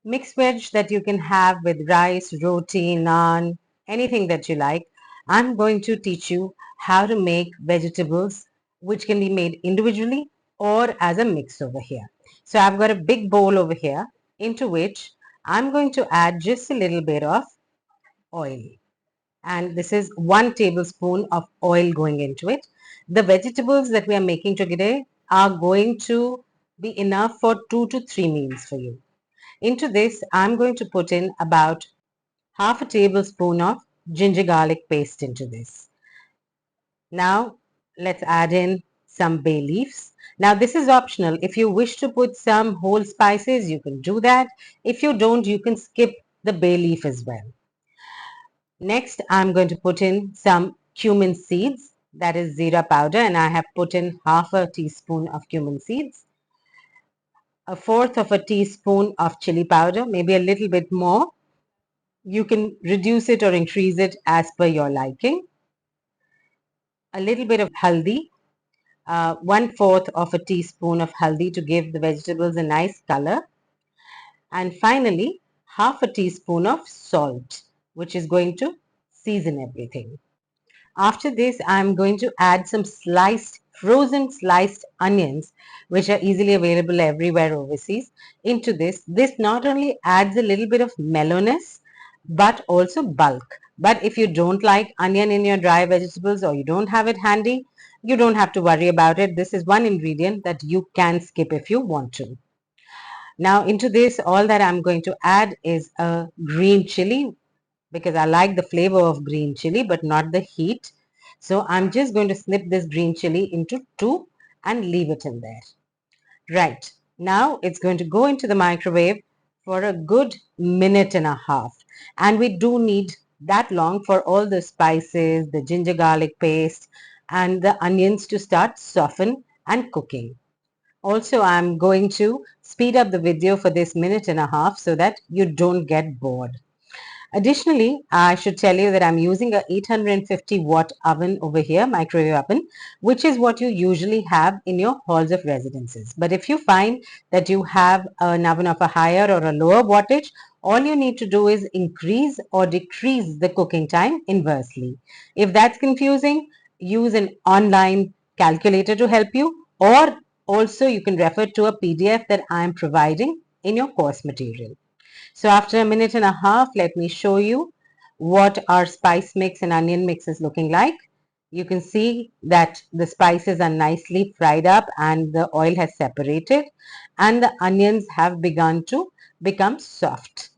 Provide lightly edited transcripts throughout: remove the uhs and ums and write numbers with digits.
mixed veg that you can have with rice, roti, naan, anything that you like. I'm going to teach you how to make vegetables which can be made individually or as a mix over here. So I've got a big bowl over here into which I'm going to add just a little bit of oil. And this is 1 tablespoon of oil going into it. The vegetables that we are making today are going to be enough for 2 to 3 meals for you. Into this, I'm going to put in about half a tablespoon of ginger garlic paste into this. Now, let's add in some bay leaves. Now, this is optional. If you wish to put some whole spices, you can do that. If you don't, you can skip the bay leaf as well. Next, I'm going to put in some cumin seeds, that is zira powder, and I have put in half a teaspoon of cumin seeds, a fourth of a teaspoon of chili powder, maybe a little bit more. You can reduce it or increase it as per your liking. A little bit of haldi, 1/4 of a teaspoon of haldi to give the vegetables a nice color. And finally, half a teaspoon of salt, which is going to season everything. After this, I'm going to add some frozen sliced onions, which are easily available everywhere overseas, into this. This not only adds a little bit of mellowness, but also bulk. But if you don't like onion in your dry vegetables or you don't have it handy, you don't have to worry about it. This is one ingredient that you can skip if you want to. Now into this, all that I'm going to add is a green chili, because I like the flavor of green chili but not the heat. So I'm just going to snip this green chili into two and leave it in there. Right. Now it's going to go into the microwave for a good minute and a half. And we do need that long for all the spices, the ginger garlic paste, and the onions to start soften and cooking. Also, I'm going to speed up the video for this minute and a half so that you don't get bored. Additionally, I should tell you that I'm using a 850 watt oven over here, microwave oven, which is what you usually have in your halls of residences. But if you find that you have an oven of a higher or a lower wattage, all you need to do is increase or decrease the cooking time inversely. If that's confusing, use an online calculator to help you, or also you can refer to a PDF that I am providing in your course material. So after a minute and a half, let me show you what our spice mix and onion mix is looking like. You can see that the spices are nicely fried up and the oil has separated and the onions have begun to become soft.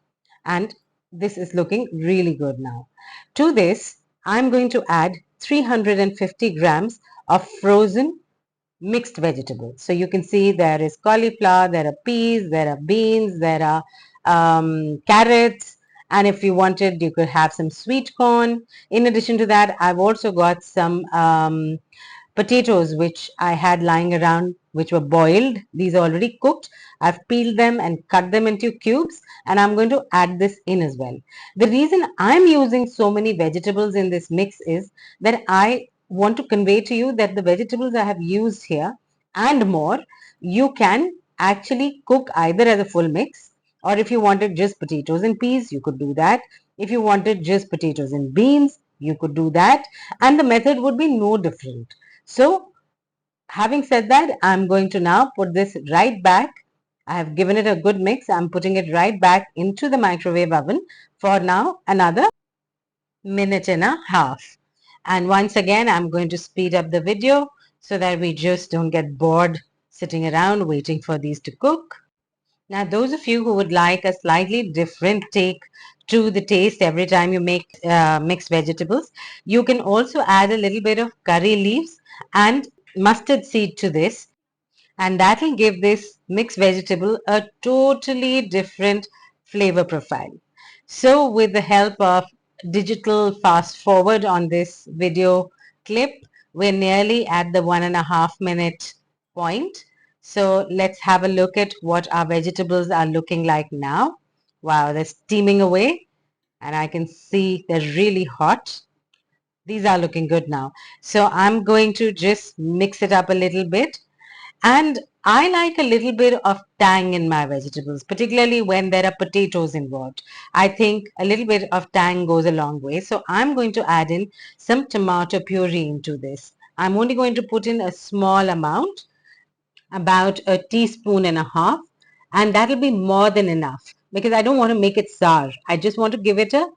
And this is looking really good now. To this, I'm going to add 350 grams of frozen mixed vegetables. So you can see there is cauliflower, there are peas, there are beans, there are carrots, and if you wanted, you could have some sweet corn. In addition to that, I've also got some potatoes which I had lying around, which were boiled. These are already cooked. I've peeled them and cut them into cubes, and I'm going to add this in as well. The reason I'm using so many vegetables in this mix is that I want to convey to you that the vegetables I have used here and more, you can actually cook either as a full mix, or if you wanted just potatoes and peas, you could do that. If you wanted just potatoes and beans, you could do that, and the method would be no different. So having said that, I'm going to now put this right back. I have given it a good mix. I'm putting it right back into the microwave oven for now another minute and a half. And once again, I'm going to speed up the video so that we just don't get bored sitting around waiting for these to cook. Now, those of you who would like a slightly different take to the taste every time you make mixed vegetables, you can also add a little bit of curry leaves and mustard seed to this, and that will give this mixed vegetable a totally different flavor profile. So with the help of digital fast forward on this video clip, we're nearly at the 1.5 minute point. So let's have a look at what our vegetables are looking like now. Wow, they're steaming away and I can see they're really hot. These are looking good now. So I'm going to just mix it up a little bit, and I like a little bit of tang in my vegetables, particularly when there are potatoes involved. I think a little bit of tang goes a long way. So I'm going to add in some tomato puree into this. I'm only going to put in a small amount, about a teaspoon and a half, and that'll be more than enough because I don't want to make it sour. I just want to give it a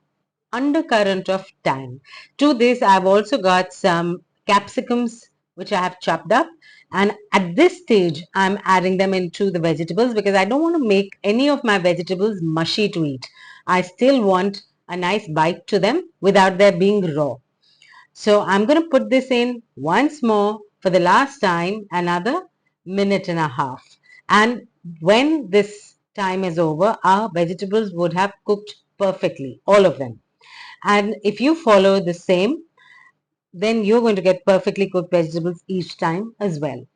undercurrent of tang. To this, I've also got some capsicums which I have chopped up, and at this stage, I'm adding them into the vegetables because I don't want to make any of my vegetables mushy to eat. I still want a nice bite to them without their being raw. So I'm going to put this in once more for the last time, another minute and a half. And when this time is over, our vegetables would have cooked perfectly, all of them. And if you follow the same, then you're going to get perfectly cooked vegetables each time as well.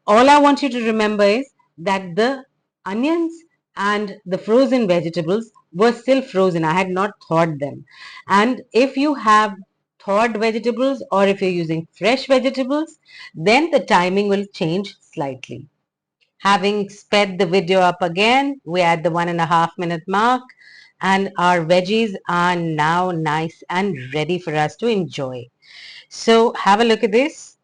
All I want you to remember is that the onions and the frozen vegetables were still frozen. I had not thawed them. And if you have thawed vegetables or if you're using fresh vegetables, then the timing will change slightly. Having sped the video up again, we're at the 1.5 minute mark, and our veggies are now nice and ready for us to enjoy. So have a look at this.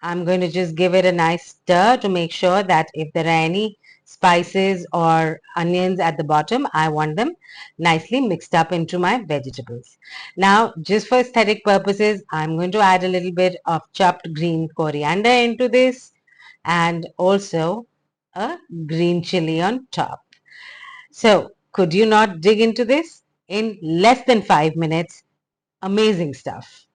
I'm going to just give it a nice stir to make sure that if there are any spices or onions at the bottom, I want them nicely mixed up into my vegetables. Now, just for aesthetic purposes, I'm going to add a little bit of chopped green coriander into this and also a green chili on top. So, could you not dig into this? In less than 5 minutes, amazing stuff.